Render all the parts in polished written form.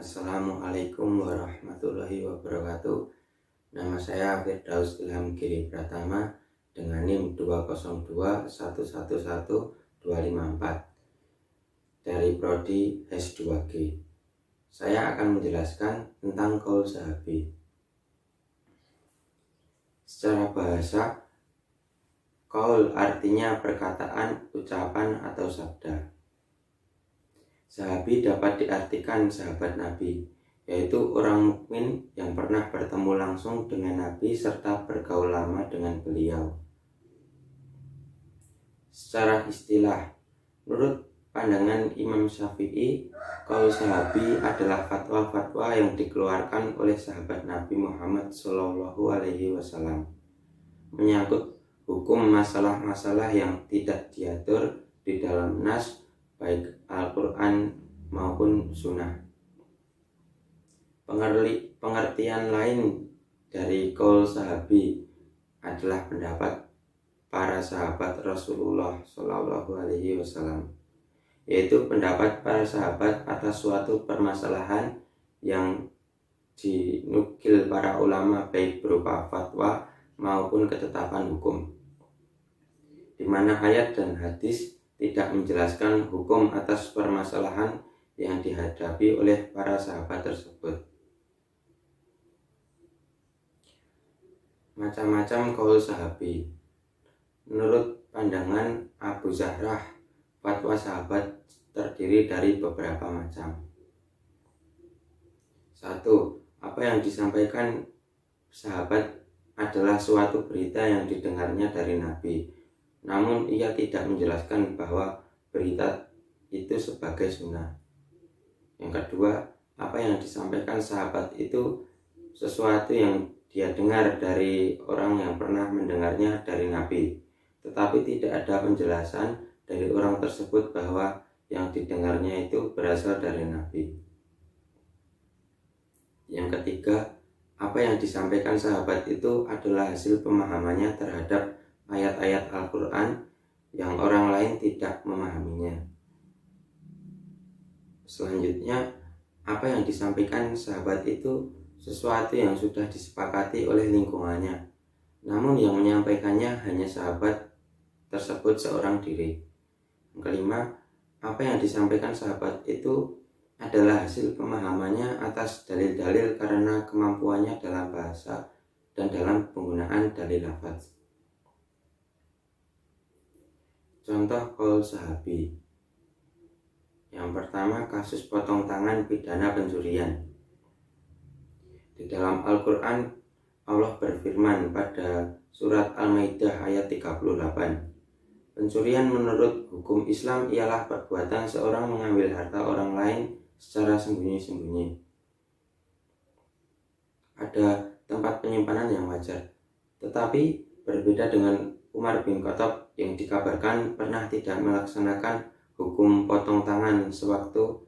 Assalamualaikum warahmatullahi wabarakatuh. Nama saya Firdaus Ilham Giri Pratama dengan NIM 202111254 dari Prodi S2G. Saya akan menjelaskan tentang qaul sahabi. Secara bahasa, qaul artinya perkataan, ucapan, atau sabda. Sahabi dapat diartikan sahabat Nabi, yaitu orang mukmin yang pernah bertemu langsung dengan Nabi serta bergaul lama dengan beliau. Secara istilah, menurut pandangan Imam Syafi'i, qaul sahabi adalah fatwa-fatwa yang dikeluarkan oleh sahabat Nabi Muhammad SAW menyangkut hukum masalah-masalah yang tidak diatur di dalam nas baik Al-Quran maupun Sunnah. Pengertian lain dari qaul sahabi adalah pendapat para sahabat Rasulullah SAW, yaitu pendapat para sahabat atas suatu permasalahan yang dinukil para ulama baik berupa fatwa maupun ketetapan hukum, di mana ayat dan hadis tidak menjelaskan hukum atas permasalahan yang dihadapi oleh para sahabat tersebut. Macam-macam qaul sahabi. Menurut pandangan Abu Zahrah, fatwa sahabat terdiri dari beberapa macam. 1. Apa yang disampaikan sahabat adalah suatu berita yang didengarnya dari Nabi, namun ia tidak menjelaskan bahwa berita itu sebagai sunnah. Yang kedua, apa yang disampaikan sahabat itu sesuatu yang dia dengar dari orang yang pernah mendengarnya dari Nabi, tetapi tidak ada penjelasan dari orang tersebut bahwa yang didengarnya itu berasal dari Nabi. Yang ketiga, apa yang disampaikan sahabat itu adalah hasil pemahamannya terhadap ayat-ayat Al-Quran yang orang lain tidak memahaminya. Selanjutnya, apa yang disampaikan sahabat itu sesuatu yang sudah disepakati oleh lingkungannya, namun yang menyampaikannya hanya sahabat tersebut seorang diri. Yang kelima, apa yang disampaikan sahabat itu adalah hasil pemahamannya atas dalil-dalil karena kemampuannya dalam bahasa dan dalam penggunaan dalil lafaz. Contoh qaul sahabi. Yang pertama, kasus potong tangan pidana pencurian. Di dalam Al-Quran, Allah berfirman pada surat Al-Maidah ayat 38. Pencurian menurut hukum Islam ialah perbuatan seorang mengambil harta orang lain secara sembunyi-sembunyi pada tempat penyimpanan yang wajar. Tetapi berbeda dengan Umar bin Khattab yang dikabarkan pernah tidak melaksanakan hukum potong tangan sewaktu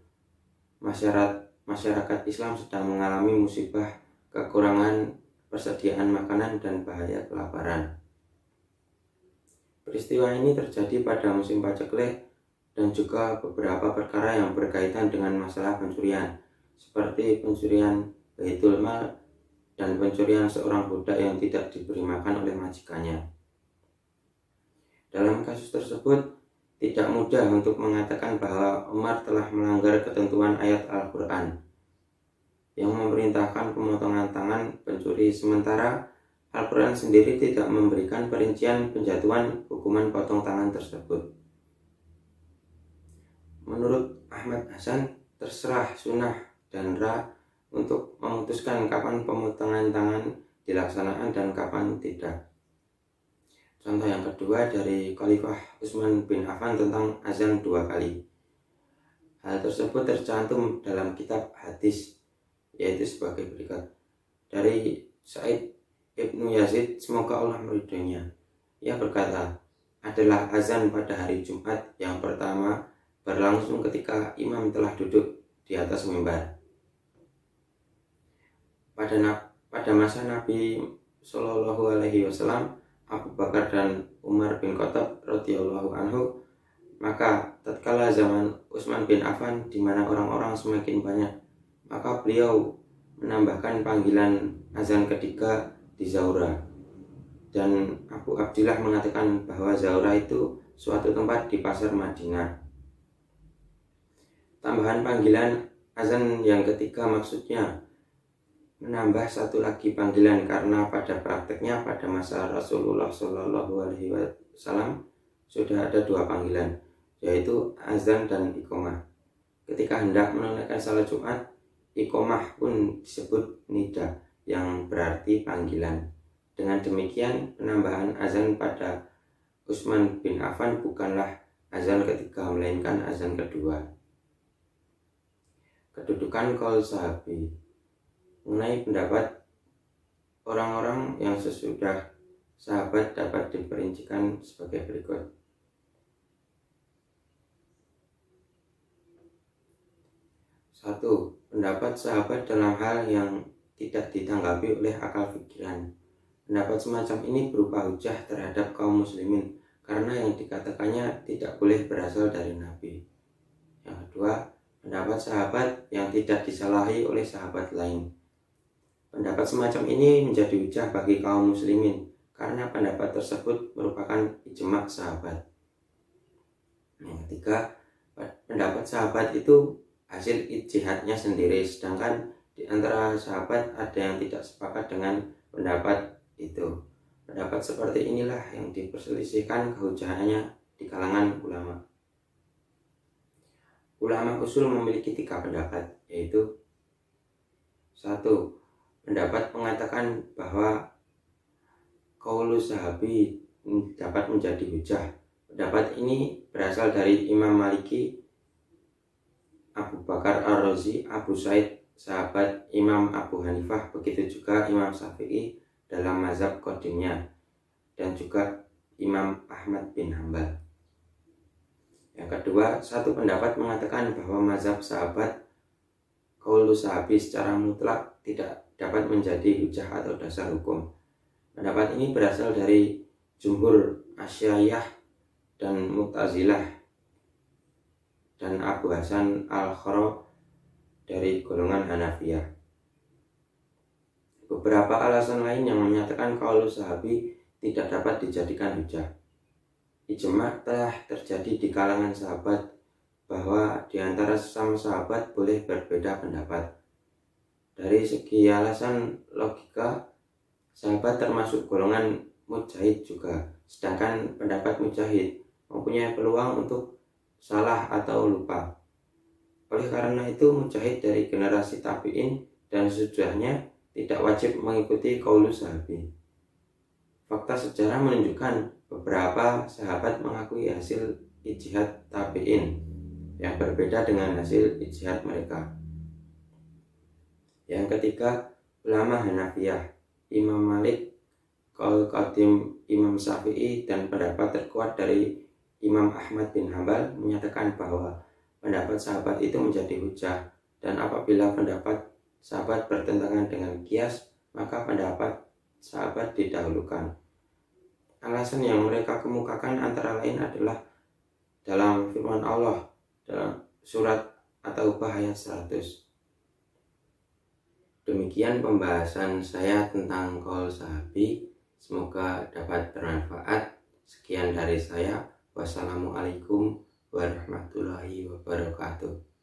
masyarakat Islam sedang mengalami musibah kekurangan persediaan makanan dan bahaya kelaparan. Peristiwa ini terjadi pada musim paceklik dan juga beberapa perkara yang berkaitan dengan masalah pencurian, seperti pencurian Baitul Mal dan pencurian seorang budak yang tidak diberi makan oleh majikannya. Dalam kasus tersebut, tidak mudah untuk mengatakan bahwa Umar telah melanggar ketentuan ayat Al-Quran yang memerintahkan pemotongan tangan pencuri, sementara Al-Quran sendiri tidak memberikan perincian penjatuhan hukuman potong tangan tersebut. Menurut Ahmad Hasan, terserah sunnah dan ra untuk memutuskan kapan pemotongan tangan dilaksanakan dan kapan tidak. Contoh yang kedua dari Khalifah Utsman bin Affan tentang azan 2 kali. Hal tersebut tercantum dalam kitab hadis, yaitu sebagai berikut. Dari Sa'id Ibnu Yazid, semoga Allah meridhoinya. Ia berkata, adalah azan pada hari Jumat yang pertama berlangsung ketika imam telah duduk di atas mimbar. Pada masa Nabi SAW, Abu Bakar dan Umar bin Khattab radhiyallahu anhu, maka tatkala zaman Utsman bin Affan di mana orang-orang semakin banyak maka beliau menambahkan panggilan azan ketiga di Zaura. Dan Abu Abdillah mengatakan bahwa Zaura itu suatu tempat di pasar Madinah. Tambahan panggilan azan yang ketiga maksudnya menambah satu lagi panggilan, karena pada prakteknya pada masa Rasulullah SAW sudah ada dua panggilan, yaitu azan dan iqomah. Ketika hendak menunaikan salat Jumat, iqomah pun disebut nida yang berarti panggilan. Dengan demikian, penambahan azan pada Utsman bin Affan bukanlah azan ketiga, melainkan azan kedua. Kedudukan qaul sahabi. Mengenai pendapat orang-orang yang sesudah sahabat dapat diperincikan sebagai berikut. 1. Pendapat sahabat dalam hal yang tidak ditanggapi oleh akal pikiran. Pendapat semacam ini berupa hujah terhadap kaum muslimin, karena yang dikatakannya tidak boleh berasal dari Nabi. Yang kedua, pendapat sahabat yang tidak disalahi oleh sahabat lain. Pendapat semacam ini menjadi hujah bagi kaum muslimin, karena pendapat tersebut merupakan ijma' sahabat. Yang ketiga, pendapat sahabat itu hasil ijtihadnya sendiri, sedangkan di antara sahabat ada yang tidak sepakat dengan pendapat itu. Pendapat seperti inilah yang diperselisihkan kehujahannya di kalangan ulama. Ulama usul memiliki 3 pendapat, yaitu 1. Pendapat mengatakan bahwa qaulu sahabi dapat menjadi hujah. Pendapat ini berasal dari Imam Maliki, Abu Bakar Ar-Razi, Abu Said, sahabat Imam Abu Hanifah, begitu juga Imam Syafi'i dalam mazhab qadimnya, dan juga Imam Ahmad bin Hanbal. Yang kedua, satu pendapat mengatakan bahwa mazhab sahabat qaulu sahabi secara mutlak tidak dapat menjadi hujah atau dasar hukum. Pendapat ini berasal dari jumhur Asy'ariyah dan Mu'tazilah dan Abu Hasan Al-Khara dari golongan Hanafiyah. Beberapa alasan lain yang menyatakan qaulu sahabi tidak dapat dijadikan hujah. Ijma' telah terjadi di kalangan sahabat bahwa di antara sesama sahabat boleh berbeda pendapat. Dari segi alasan logika, sahabat termasuk golongan mujtahid juga, sedangkan pendapat mujtahid mempunyai peluang untuk salah atau lupa. Oleh karena itu, mujtahid dari generasi tabi'in dan sesudahnya tidak wajib mengikuti qaulu sahabi. Fakta sejarah menunjukkan beberapa sahabat mengakui hasil ijtihad tabi'in yang berbeda dengan hasil ijtihad mereka. Yang ketiga, ulama Hanafiyah, Imam Malik, qaul qadim Imam Syafi'i, dan pendapat terkuat dari Imam Ahmad bin Hanbal menyatakan bahwa pendapat sahabat itu menjadi hujah, dan apabila pendapat sahabat bertentangan dengan qiyas, maka pendapat sahabat didahulukan. Alasan yang mereka kemukakan antara lain adalah dalam firman Allah dalam surat At-Taubah ayat 100. Demikian pembahasan saya tentang qaul sahabi. Semoga dapat bermanfaat. Sekian dari saya. Wassalamualaikum warahmatullahi wabarakatuh.